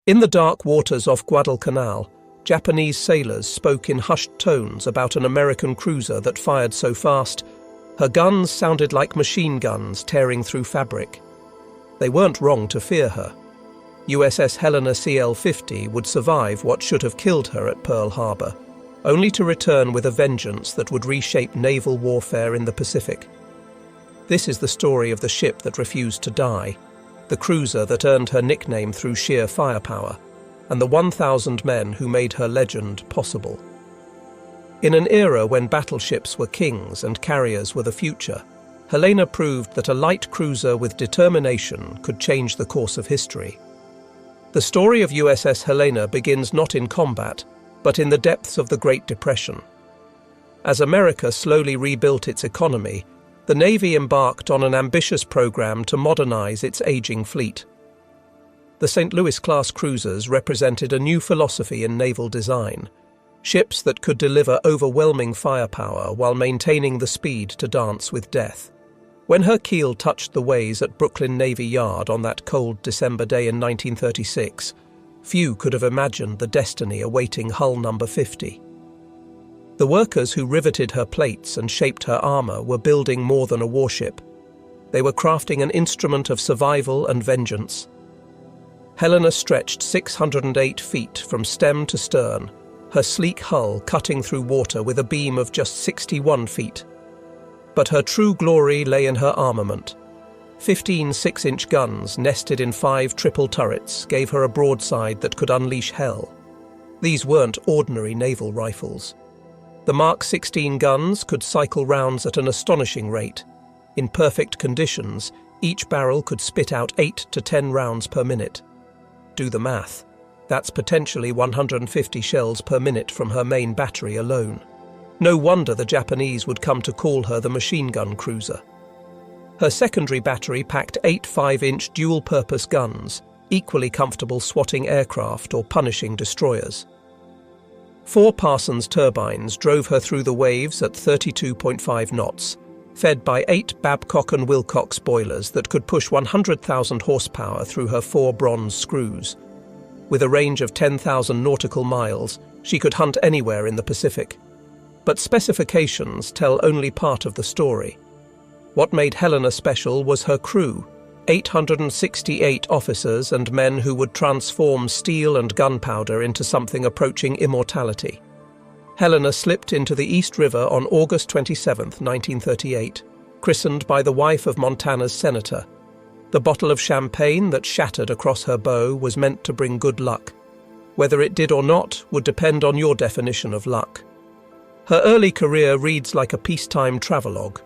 In the dark waters off Guadalcanal, Japanese sailors spoke in hushed tones about an American cruiser that fired so fast, her guns sounded like machine guns tearing through fabric. They weren't wrong to fear her. USS Helena CL-50 would survive what should have killed her at Pearl Harbor, only to return with a vengeance that would reshape naval warfare in the Pacific. This is the story of the ship that refused to die, the cruiser that earned her nickname through sheer firepower, and the 1,000 men who made her legend possible. In an era when battleships were kings and carriers were the future, Helena proved that a light cruiser with determination could change the course of history. The story of USS Helena begins not in combat, but in the depths of the Great Depression. As America slowly rebuilt its economy, the Navy embarked on an ambitious program to modernize its aging fleet. The St. Louis-class cruisers represented a new philosophy in naval design, ships that could deliver overwhelming firepower while maintaining the speed to dance with death. When her keel touched the ways at Brooklyn Navy Yard on that cold December day in 1936, few could have imagined the destiny awaiting hull number 50. The workers who riveted her plates and shaped her armor were building more than a warship. They were crafting an instrument of survival and vengeance. Helena stretched 608 feet from stem to stern, her sleek hull cutting through water with a beam of just 61 feet. But her true glory lay in her armament. 15 6-inch guns nested in 5 triple turrets gave her a broadside that could unleash hell. These weren't ordinary naval rifles. The Mark 16 guns could cycle rounds at an astonishing rate. In perfect conditions, each barrel could spit out 8 to 10 rounds per minute. Do the math. That's potentially 150 shells per minute from her main battery alone. No wonder the Japanese would come to call her the machine gun cruiser. Her secondary battery packed 8 5-inch dual-purpose guns, equally comfortable swatting aircraft or punishing destroyers. 4 Parsons turbines drove her through the waves at 32.5 knots, fed by 8 Babcock and Wilcox boilers that could push 100,000 horsepower through her 4 bronze screws. With a range of 10,000 nautical miles, she could hunt anywhere in the Pacific. But specifications tell only part of the story. What made Helena special was her crew, 868 officers and men who would transform steel and gunpowder into something approaching immortality. Helena slipped into the East River on August 27, 1938, christened by the wife of Montana's senator. The bottle of champagne that shattered across her bow was meant to bring good luck. Whether it did or not would depend on your definition of luck. Her early career reads like a peacetime travelogue.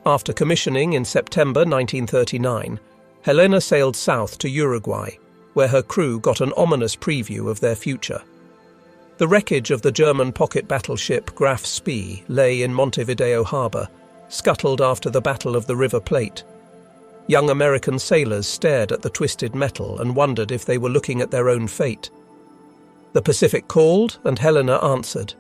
After commissioning in September 1939, Helena sailed south to Uruguay, where her crew got an ominous preview of their future. The wreckage of the German pocket battleship Graf Spee lay in Montevideo harbor, scuttled after the Battle of the River Plate. Young American sailors stared at the twisted metal and wondered if they were looking at their own fate. The Pacific called, and Helena answered.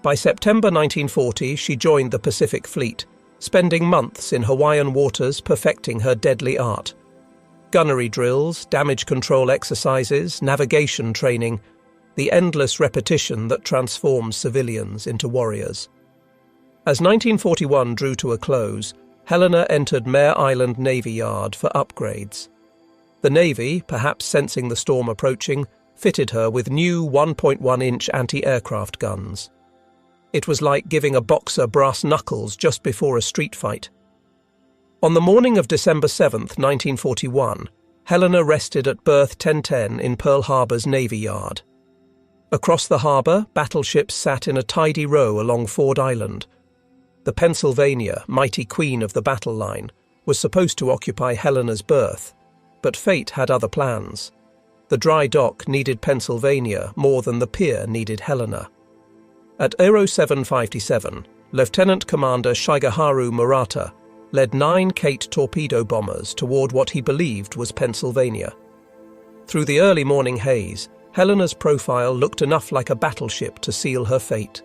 By September 1940, she joined the Pacific Fleet, spending months in Hawaiian waters perfecting her deadly art. Gunnery drills, damage control exercises, navigation training, the endless repetition that transforms civilians into warriors. As 1941 drew to a close, Helena entered Mare Island Navy Yard for upgrades. The Navy, perhaps sensing the storm approaching, fitted her with new 1.1-inch anti-aircraft guns. It was like giving a boxer brass knuckles just before a street fight. On the morning of December 7, 1941, Helena rested at berth 1010 in Pearl Harbor's Navy Yard. Across the harbor, battleships sat in a tidy row along Ford Island. The Pennsylvania, mighty queen of the battle line, was supposed to occupy Helena's berth, but fate had other plans. The dry dock needed Pennsylvania more than the pier needed Helena. At Aero 757, Lieutenant Commander Shigeharu Murata led 9 Kate torpedo bombers toward what he believed was Pennsylvania. Through the early morning haze, Helena's profile looked enough like a battleship to seal her fate.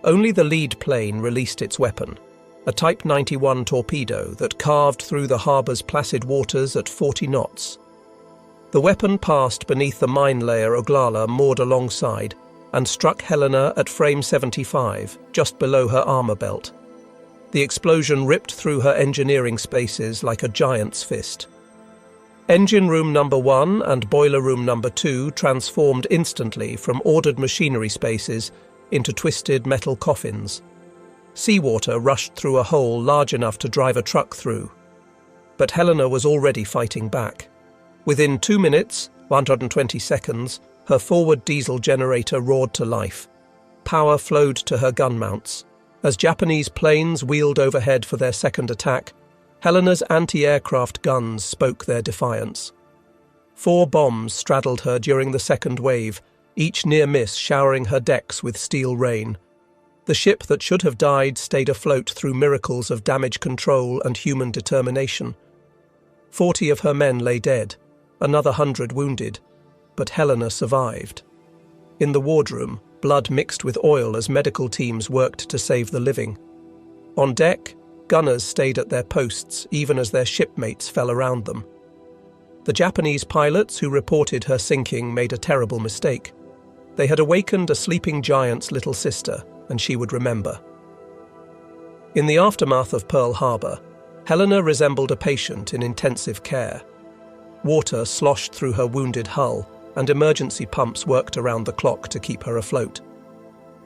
Only the lead plane released its weapon, a Type 91 torpedo that carved through the harbor's placid waters at 40 knots. The weapon passed beneath the mine layer Oglala moored alongside and struck Helena at frame 75, just below her armor belt. The explosion ripped through her engineering spaces like a giant's fist. Engine room number 1 and boiler room number 2 transformed instantly from ordered machinery spaces into twisted metal coffins. Seawater rushed through a hole large enough to drive a truck through. But Helena was already fighting back. Within 2 minutes, 120 seconds, her forward diesel generator roared to life. Power flowed to her gun mounts. As Japanese planes wheeled overhead for their second attack, Helena's anti-aircraft guns spoke their defiance. 4 bombs straddled her during the second wave, each near miss showering her decks with steel rain. The ship that should have died stayed afloat through miracles of damage control and human determination. 40 of her men lay dead, another 100 wounded, but Helena survived. In the wardroom, blood mixed with oil as medical teams worked to save the living. On deck, gunners stayed at their posts even as their shipmates fell around them. The Japanese pilots who reported her sinking made a terrible mistake. They had awakened a sleeping giant's little sister, and she would remember. In the aftermath of Pearl Harbor, Helena resembled a patient in intensive care. Water sloshed through her wounded hull, and emergency pumps worked around the clock to keep her afloat.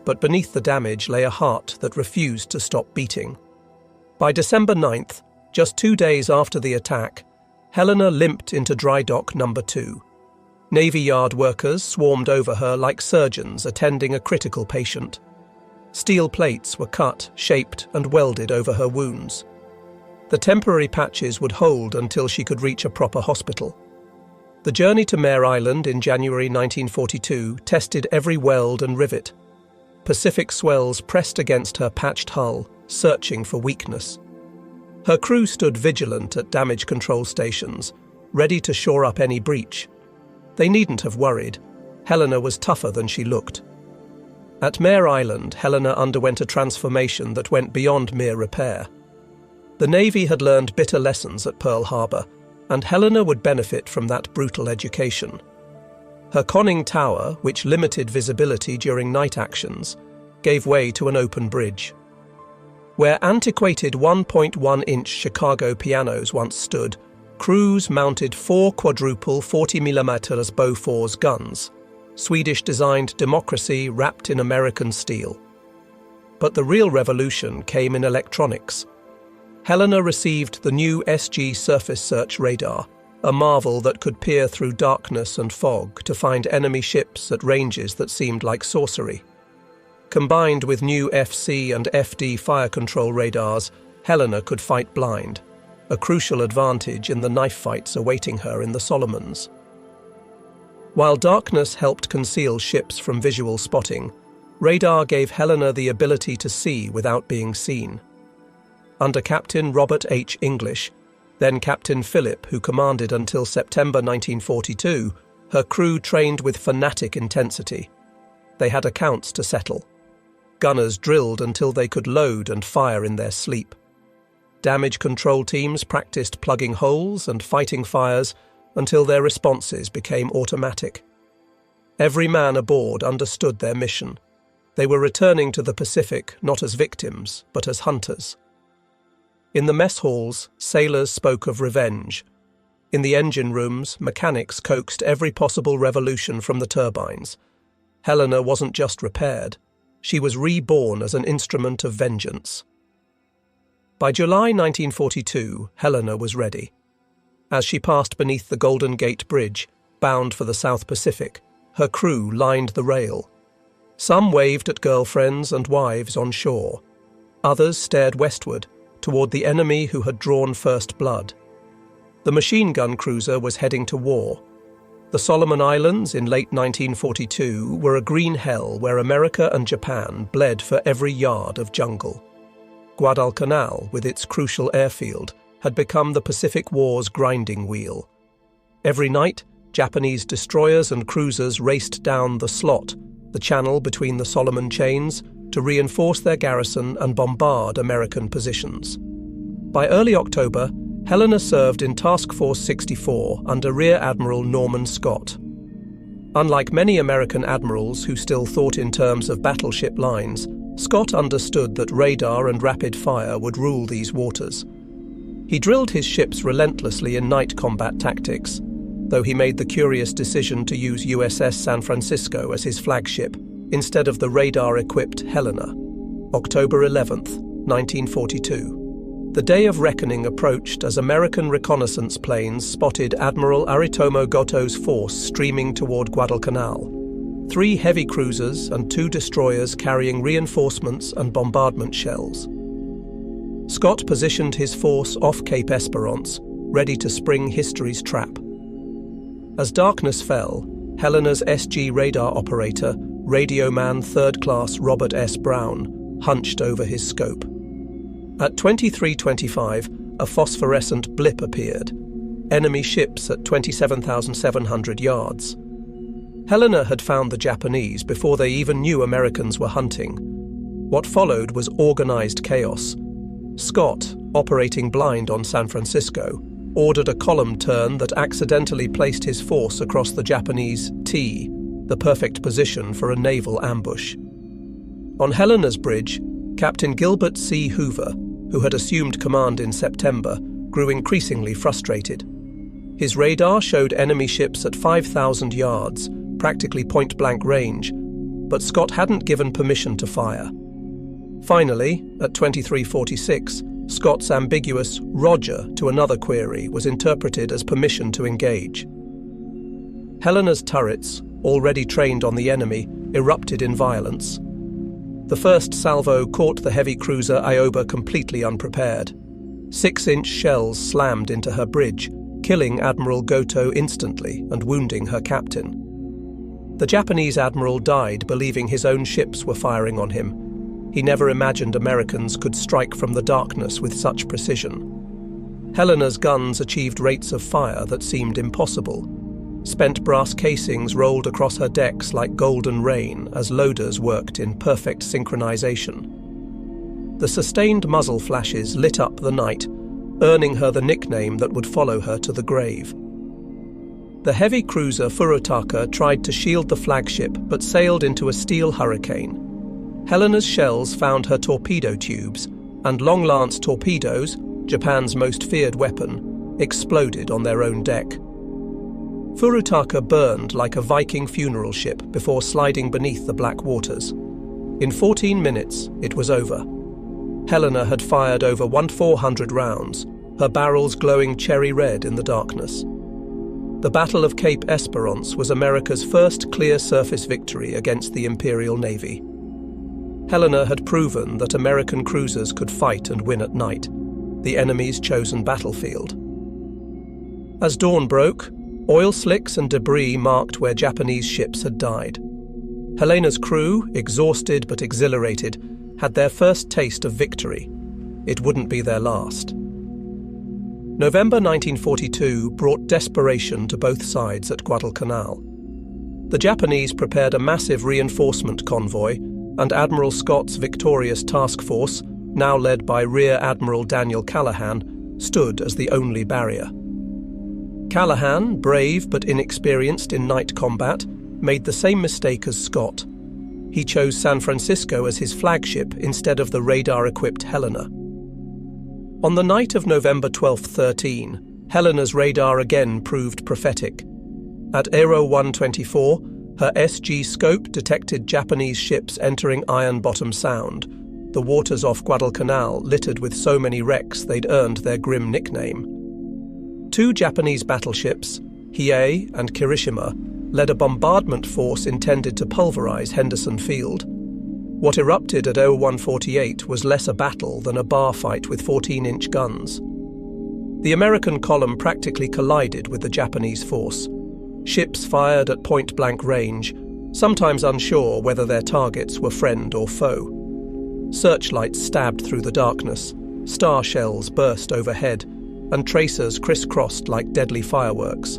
But beneath the damage lay a heart that refused to stop beating. By December 9th, just 2 days after the attack, Helena limped into dry dock number 2. Navy Yard workers swarmed over her like surgeons attending a critical patient. Steel plates were cut, shaped, and welded over her wounds. The temporary patches would hold until she could reach a proper hospital. The journey to Mare Island in January 1942 tested every weld and rivet. Pacific swells pressed against her patched hull, searching for weakness. Her crew stood vigilant at damage control stations, ready to shore up any breach. They needn't have worried. Helena was tougher than she looked. At Mare Island, Helena underwent a transformation that went beyond mere repair. The Navy had learned bitter lessons at Pearl Harbor, and Helena would benefit from that brutal education. Her conning tower, which limited visibility during night actions, gave way to an open bridge. Where antiquated 1.1-inch Chicago pianos once stood, crews mounted 4 quadruple 40mm Bofors guns, Swedish-designed democracy wrapped in American steel. But the real revolution came in electronics. Helena received the new SG surface search radar, a marvel that could peer through darkness and fog to find enemy ships at ranges that seemed like sorcery. Combined with new FC and FD fire control radars, Helena could fight blind, a crucial advantage in the knife fights awaiting her in the Solomons. While darkness helped conceal ships from visual spotting, radar gave Helena the ability to see without being seen. Under Captain Robert H. English, then Captain Phillip, who commanded until September 1942, her crew trained with fanatic intensity. They had accounts to settle. Gunners drilled until they could load and fire in their sleep. Damage control teams practiced plugging holes and fighting fires until their responses became automatic. Every man aboard understood their mission. They were returning to the Pacific not as victims, but as hunters. In the mess halls, sailors spoke of revenge. In the engine rooms, mechanics coaxed every possible revolution from the turbines. Helena wasn't just repaired. She was reborn as an instrument of vengeance. By July 1942, Helena was ready. As she passed beneath the Golden Gate Bridge, bound for the South Pacific, her crew lined the rail. Some waved at girlfriends and wives on shore. Others stared westward, toward the enemy who had drawn first blood. The machine gun cruiser was heading to war. The Solomon Islands in late 1942 were a green hell where America and Japan bled for every yard of jungle. Guadalcanal, with its crucial airfield, had become the Pacific War's grinding wheel. Every night, Japanese destroyers and cruisers raced down the Slot, the channel between the Solomon chains, to reinforce their garrison and bombard American positions. By early October, Helena served in Task Force 64 under Rear Admiral Norman Scott. Unlike many American admirals who still thought in terms of battleship lines, Scott understood that radar and rapid fire would rule these waters. He drilled his ships relentlessly in night combat tactics, though he made the curious decision to use USS San Francisco as his flagship instead of the radar-equipped Helena. October 11th, 1942. The day of reckoning approached as American reconnaissance planes spotted Admiral Aritomo Goto's force streaming toward Guadalcanal. 3 heavy cruisers and 2 destroyers carrying reinforcements and bombardment shells. Scott positioned his force off Cape Esperance, ready to spring history's trap. As darkness fell, Helena's SG radar operator, radioman 3rd Class Robert S. Brown, hunched over his scope. At 23:25, a phosphorescent blip appeared. Enemy ships at 27,700 yards. Helena had found the Japanese before they even knew Americans were hunting. What followed was organized chaos. Scott, operating blind on San Francisco, ordered a column turn that accidentally placed his force across the Japanese T, the perfect position for a naval ambush. On Helena's bridge, Captain Gilbert C. Hoover, who had assumed command in September, grew increasingly frustrated. His radar showed enemy ships at 5,000 yards, practically point-blank range, but Scott hadn't given permission to fire. Finally, at 23:46, Scott's ambiguous "Roger" to another query was interpreted as permission to engage. Helena's turrets, already trained on the enemy, erupted in violence. The first salvo caught the heavy cruiser Ioba completely unprepared. 6-inch shells slammed into her bridge, killing Admiral Goto instantly and wounding her captain. The Japanese admiral died believing his own ships were firing on him. He never imagined Americans could strike from the darkness with such precision. Helena's guns achieved rates of fire that seemed impossible. Spent brass casings rolled across her decks like golden rain as loaders worked in perfect synchronization. The sustained muzzle flashes lit up the night, earning her the nickname that would follow her to the grave. The heavy cruiser Furutaka tried to shield the flagship but sailed into a steel hurricane. Helena's shells found her torpedo tubes, and long-lance torpedoes, Japan's most feared weapon, exploded on their own deck. Furutaka burned like a Viking funeral ship before sliding beneath the black waters. In 14 minutes, it was over. Helena had fired over 1,400 rounds, her barrels glowing cherry red in the darkness. The Battle of Cape Esperance was America's first clear surface victory against the Imperial Navy. Helena had proven that American cruisers could fight and win at night, the enemy's chosen battlefield. As dawn broke, oil slicks and debris marked where Japanese ships had died. Helena's crew, exhausted but exhilarated, had their first taste of victory. It wouldn't be their last. November 1942 brought desperation to both sides at Guadalcanal. The Japanese prepared a massive reinforcement convoy, and Admiral Scott's victorious task force, now led by Rear Admiral Daniel Callahan, stood as the only barrier. Callahan, brave but inexperienced in night combat, made the same mistake as Scott. He chose San Francisco as his flagship instead of the radar-equipped Helena. On the night of November 12-13, Helena's radar again proved prophetic. At Aero 124, her SG scope detected Japanese ships entering Iron Bottom Sound, the waters off Guadalcanal littered with so many wrecks they'd earned their grim nickname. 2 Japanese battleships, Hiei and Kirishima, led a bombardment force intended to pulverize Henderson Field. What erupted at 0148 was less a battle than a bar fight with 14-inch guns. The American column practically collided with the Japanese force. Ships fired at point-blank range, sometimes unsure whether their targets were friend or foe. Searchlights stabbed through the darkness, star shells burst overhead, and tracers crisscrossed like deadly fireworks.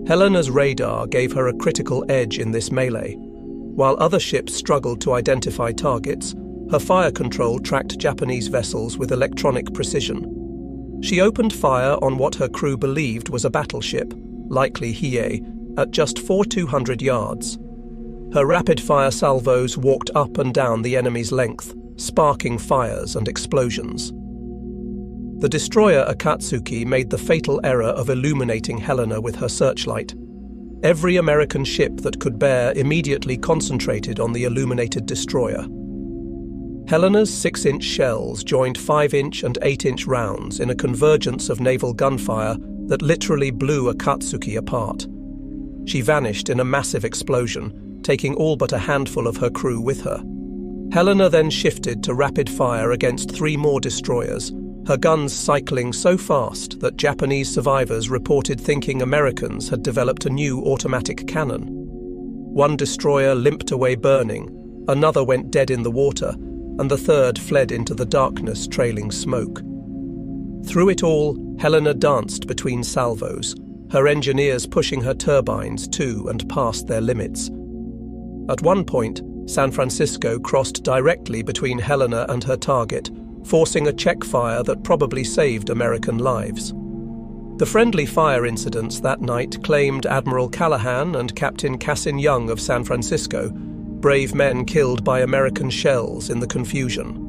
Helena's radar gave her a critical edge in this melee. While other ships struggled to identify targets, her fire control tracked Japanese vessels with electronic precision. She opened fire on what her crew believed was a battleship, likely Hiei, at just 400 yards. Her rapid-fire salvos walked up and down the enemy's length, sparking fires and explosions. The destroyer Akatsuki made the fatal error of illuminating Helena with her searchlight. Every American ship that could bear immediately concentrated on the illuminated destroyer. Helena's 6-inch shells joined 5-inch and 8-inch rounds in a convergence of naval gunfire that literally blew Akatsuki apart. She vanished in a massive explosion, taking all but a handful of her crew with her. Helena then shifted to rapid fire against 3 more destroyers, her guns cycling so fast that Japanese survivors reported thinking Americans had developed a new automatic cannon. One destroyer limped away burning, another went dead in the water, and the third fled into the darkness trailing smoke. Through it all, Helena danced between salvos, her engineers pushing her turbines to and past their limits. At one point, San Francisco crossed directly between Helena and her target, forcing a check fire that probably saved American lives. The friendly fire incidents that night claimed Admiral Callahan and Captain Cassin Young of San Francisco, brave men killed by American shells in the confusion.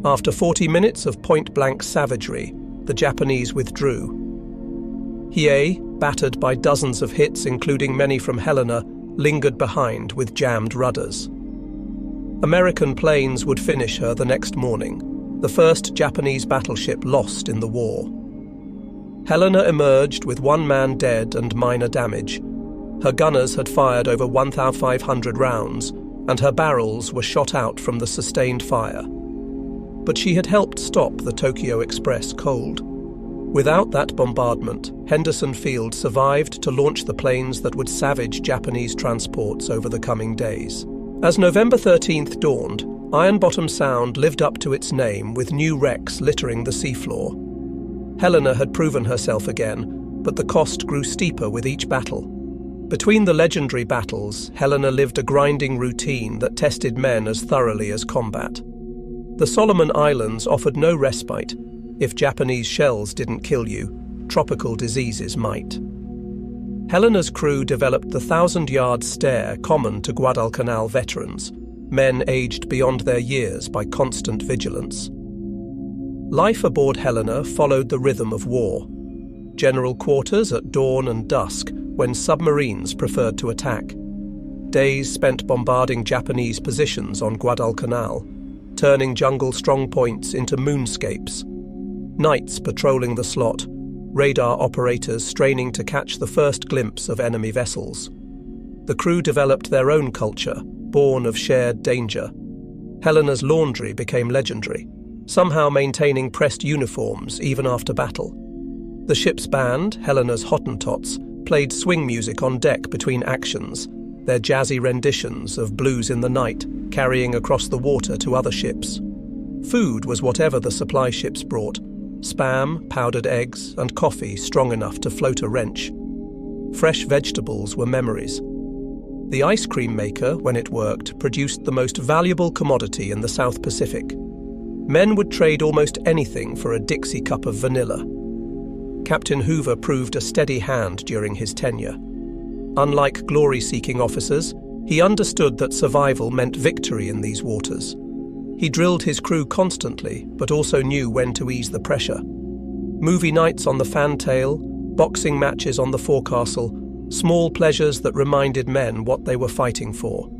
After 40 minutes of point-blank savagery, the Japanese withdrew. Hiei, battered by dozens of hits including many from Helena, lingered behind with jammed rudders. American planes would finish her the next morning, the first Japanese battleship lost in the war. Helena emerged with 1 man dead and minor damage. Her gunners had fired over 1,500 rounds, and her barrels were shot out from the sustained fire. But she had helped stop the Tokyo Express cold. Without that bombardment, Henderson Field survived to launch the planes that would savage Japanese transports over the coming days. As November 13th dawned, Iron Bottom Sound lived up to its name with new wrecks littering the seafloor. Helena had proven herself again, but the cost grew steeper with each battle. Between the legendary battles, Helena lived a grinding routine that tested men as thoroughly as combat. The Solomon Islands offered no respite. If Japanese shells didn't kill you, tropical diseases might. Helena's crew developed the 1,000-yard stare common to Guadalcanal veterans, men aged beyond their years by constant vigilance. Life aboard Helena followed the rhythm of war. General quarters at dawn and dusk, when submarines preferred to attack. Days spent bombarding Japanese positions on Guadalcanal, turning jungle strongpoints into moonscapes. Nights patrolling the slot, radar operators straining to catch the first glimpse of enemy vessels. The crew developed their own culture, born of shared danger. Helena's laundry became legendary, somehow maintaining pressed uniforms even after battle. The ship's band, Helena's Hottentots, played swing music on deck between actions, their jazzy renditions of Blues in the Night carrying across the water to other ships. Food was whatever the supply ships brought: spam, powdered eggs, and coffee strong enough to float a wrench. Fresh vegetables were memories. The ice cream maker, when it worked, produced the most valuable commodity in the South Pacific. Men would trade almost anything for a Dixie cup of vanilla. Captain Hoover proved a steady hand during his tenure. Unlike glory-seeking officers, he understood that survival meant victory in these waters. He drilled his crew constantly, but also knew when to ease the pressure. Movie nights on the fantail, boxing matches on the forecastle, small pleasures that reminded men what they were fighting for.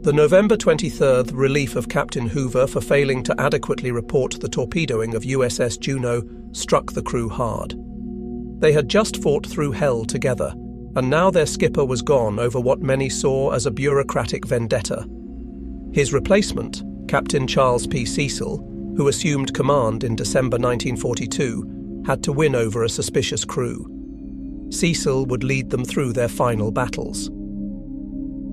The November 23rd relief of Captain Hoover for failing to adequately report the torpedoing of USS Juno struck the crew hard. They had just fought through hell together, and now their skipper was gone over what many saw as a bureaucratic vendetta. His replacement, Captain Charles P. Cecil, who assumed command in December 1942, had to win over a suspicious crew. Cecil would lead them through their final battles.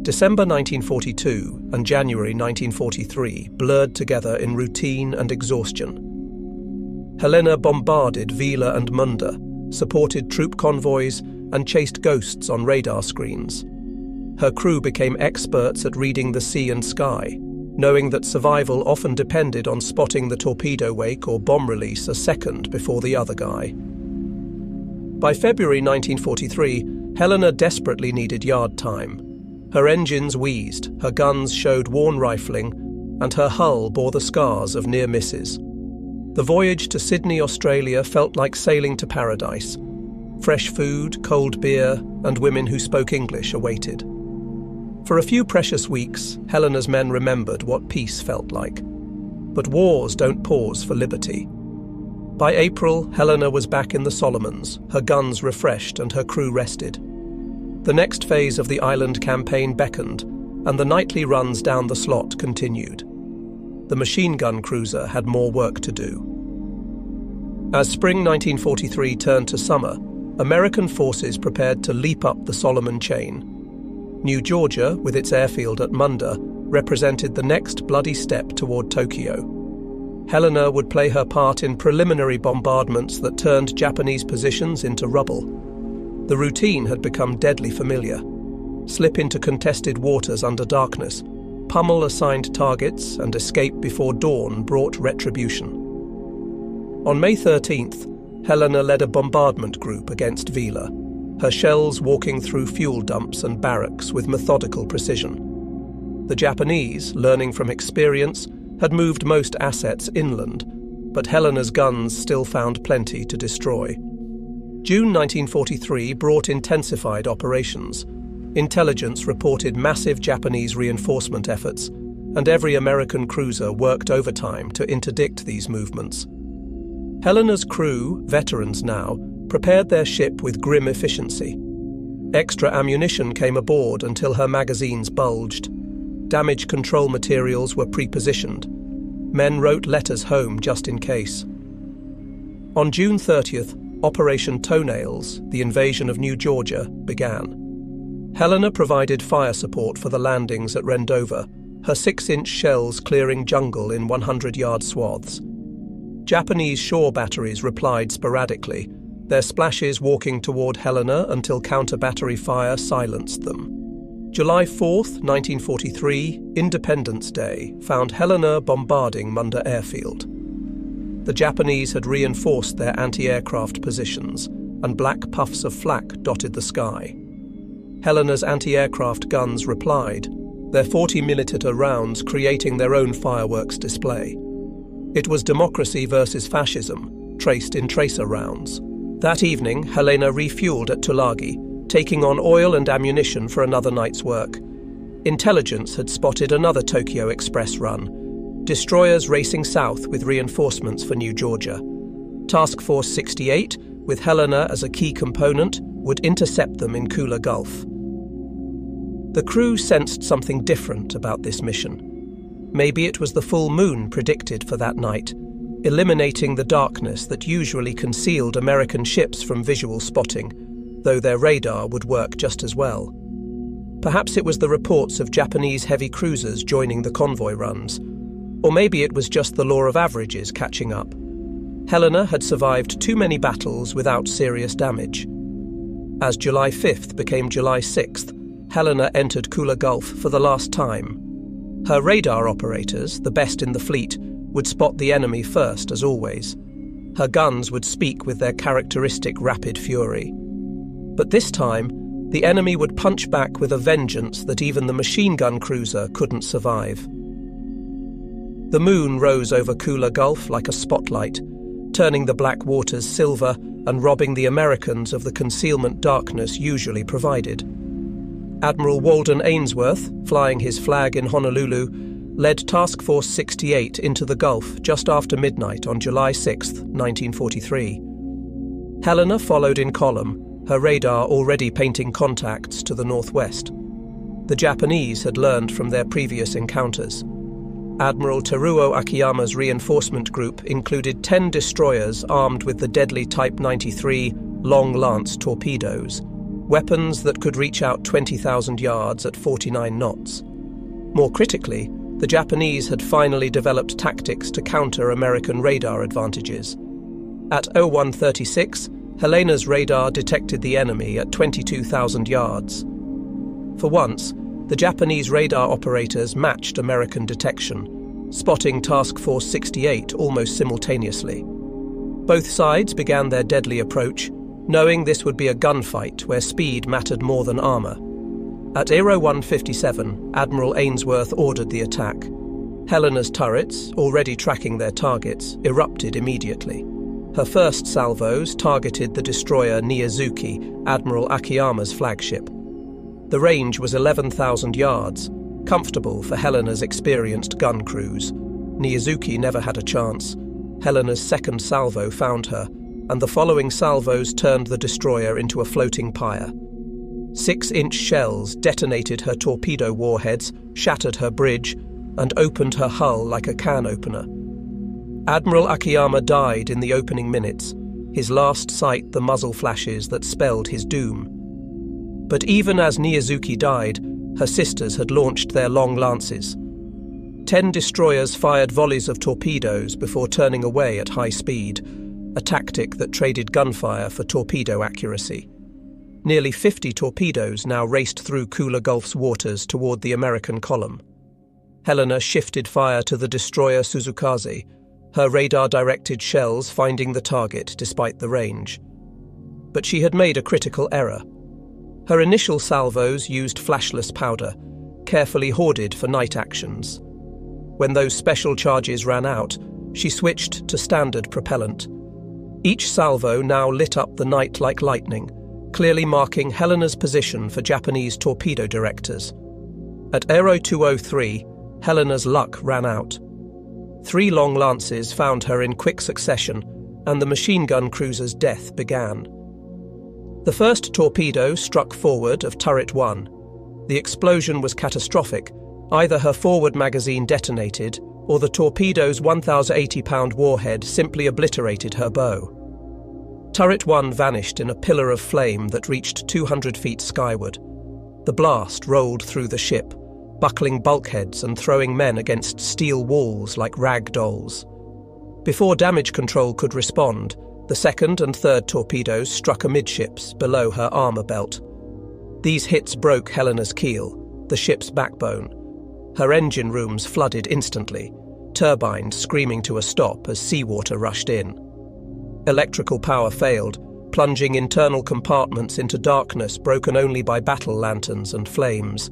December 1942 and January 1943 blurred together in routine and exhaustion. Helena bombarded Vila and Munda, supported troop convoys, and chased ghosts on radar screens. Her crew became experts at reading the sea and sky. knowing that survival often depended on spotting the torpedo wake or bomb release a second before the other guy. By February 1943, Helena desperately needed yard time. Her engines wheezed, her guns showed worn rifling, and her hull bore the scars of near misses. The voyage to Sydney, Australia felt like sailing to paradise. Fresh food, cold beer, and women who spoke English awaited. For a few precious weeks, Helena's men remembered what peace felt like. But wars don't pause for liberty. By April, Helena was back in the Solomons, her guns refreshed and her crew rested. The next phase of the island campaign beckoned, and the nightly runs down the slot continued. The machine gun cruiser had more work to do. As spring 1943 turned to summer, American forces prepared to leap up the Solomon chain. New Georgia, with its airfield at Munda, represented the next bloody step toward Tokyo. Helena would play her part in preliminary bombardments that turned Japanese positions into rubble. The routine had become deadly familiar. Slip into contested waters under darkness, pummel assigned targets, and escape before dawn brought retribution. On May 13th, Helena led a bombardment group against Vila, her shells walking through fuel dumps and barracks with methodical precision. The Japanese, learning from experience, had moved most assets inland, but Helena's guns still found plenty to destroy. June 1943 brought intensified operations. Intelligence reported massive Japanese reinforcement efforts, and every American cruiser worked overtime to interdict these movements. Helena's crew, veterans now, prepared their ship with grim efficiency. Extra ammunition came aboard until her magazines bulged. Damage control materials were pre-positioned. Men wrote letters home just in case. On June 30th, Operation Toenails, the invasion of New Georgia, began. Helena provided fire support for the landings at Rendova, her 6-inch shells clearing jungle in 100-yard swaths. Japanese shore batteries replied sporadically, their splashes walking toward Helena until counter-battery fire silenced them. July 4th, 1943, Independence Day, found Helena bombarding Munda Airfield. The Japanese had reinforced their anti-aircraft positions, and black puffs of flak dotted the sky. Helena's anti-aircraft guns replied, their 40mm rounds creating their own fireworks display. It was democracy versus fascism, traced in tracer rounds. That evening, Helena refueled at Tulagi, taking on oil and ammunition for another night's work. Intelligence had spotted another Tokyo Express run, destroyers racing south with reinforcements for New Georgia. Task Force 68, with Helena as a key component, would intercept them in Kula Gulf. The crew sensed something different about this mission. Maybe it was the full moon predicted for that night, eliminating the darkness that usually concealed American ships from visual spotting, though their radar would work just as well. Perhaps it was the reports of Japanese heavy cruisers joining the convoy runs, or maybe it was just the law of averages catching up. Helena had survived too many battles without serious damage. As July 5th became July 6th, Helena entered Kula Gulf for the last time. Her radar operators, the best in the fleet, would spot the enemy first, as always. Her guns would speak with their characteristic rapid fury. But this time, the enemy would punch back with a vengeance that even the machine gun cruiser couldn't survive. The moon rose over Kula Gulf like a spotlight, turning the black waters silver and robbing the Americans of the concealment darkness usually provided. Admiral Walden Ainsworth, flying his flag in Honolulu, led Task Force 68 into the Gulf just after midnight on July 6, 1943. Helena followed in column, her radar already painting contacts to the northwest. The Japanese had learned from their previous encounters. Admiral Teruo Akiyama's reinforcement group included 10 destroyers armed with the deadly Type 93 Long Lance torpedoes, weapons that could reach out 20,000 yards at 49 knots. More critically, the Japanese had finally developed tactics to counter American radar advantages. At 0136, Helena's radar detected the enemy at 22,000 yards. For once, The Japanese radar operators matched American detection, spotting Task Force 68 almost simultaneously. Both sides began their deadly approach, knowing this would be a gunfight where speed mattered more than armour. At Aero 157, Admiral Ainsworth ordered the attack. Helena's turrets, already tracking their targets, erupted immediately. Her first salvos targeted the destroyer Niizuki, Admiral Akiyama's flagship. The range was 11,000 yards, comfortable for Helena's experienced gun crews. Niizuki never had a chance. Helena's second salvo found her, and the following salvos turned the destroyer into a floating pyre. 6-inch shells detonated her torpedo warheads, shattered her bridge, and opened her hull like a can opener. Admiral Akiyama died in the opening minutes, his last sight the muzzle flashes that spelled his doom. But even as Niizuki died, her sisters had launched their long lances. 10 destroyers fired volleys of torpedoes before turning away at high speed, a tactic that traded gunfire for torpedo accuracy. Nearly 50 torpedoes now raced through Kula Gulf's waters toward the American column. Helena shifted fire to the destroyer Suzukaze, her radar-directed shells finding the target despite the range. But she had made a critical error. Her initial salvos used flashless powder, carefully hoarded for night actions. When those special charges ran out, she switched to standard propellant. Each salvo now lit up the night like lightning, clearly marking Helena's position for Japanese torpedo directors. At Aero 203, Helena's luck ran out. 3 long lances found her in quick succession, and the machine gun cruiser's death began. The first torpedo struck forward of Turret 1. The explosion was catastrophic. Either her forward magazine detonated, or the torpedo's 1,080-pound warhead simply obliterated her bow. Turret 1 vanished in a pillar of flame that reached 200 feet skyward. The blast rolled through the ship, buckling bulkheads and throwing men against steel walls like rag dolls. Before damage control could respond, the second and third torpedoes struck amidships below her armour belt. These hits broke Helena's keel, the ship's backbone. Her engine rooms flooded instantly, turbines screaming to a stop as seawater rushed in. Electrical power failed, plunging internal compartments into darkness broken only by battle lanterns and flames.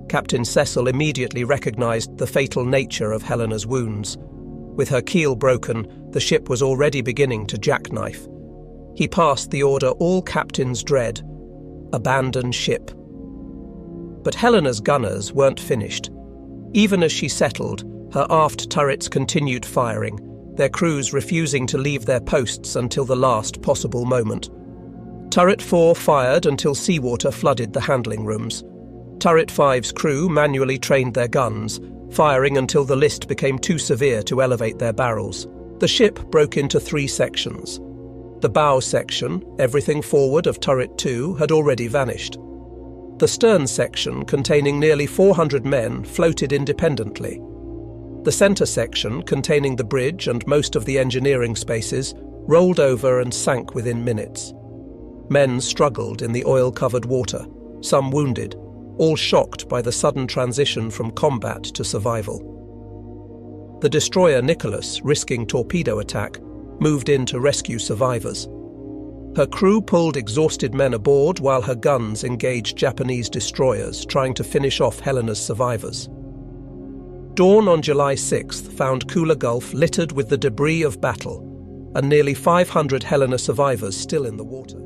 Captain Cecil immediately recognized the fatal nature of Helena's wounds. With her keel broken, the ship was already beginning to jackknife. He passed the order all captains dread: abandon ship. But Helena's gunners weren't finished. Even as she settled, her aft turrets continued firing, their crews refusing to leave their posts until the last possible moment. Turret 4 fired until seawater flooded the handling rooms. Turret 5's crew manually trained their guns, firing until the list became too severe to elevate their barrels. The ship broke into 3 sections. The bow section, everything forward of Turret 2, had already vanished. The stern section, containing nearly 400 men, floated independently. The centre section, containing the bridge and most of the engineering spaces, rolled over and sank within minutes. Men struggled in the oil-covered water, some wounded, all shocked by the sudden transition from combat to survival. The destroyer Nicholas, risking torpedo attack, moved in to rescue survivors. Her crew pulled exhausted men aboard while her guns engaged Japanese destroyers trying to finish off Helena's survivors. Dawn on July 6th found Kula Gulf littered with the debris of battle, and nearly 500 Helena survivors still in the water.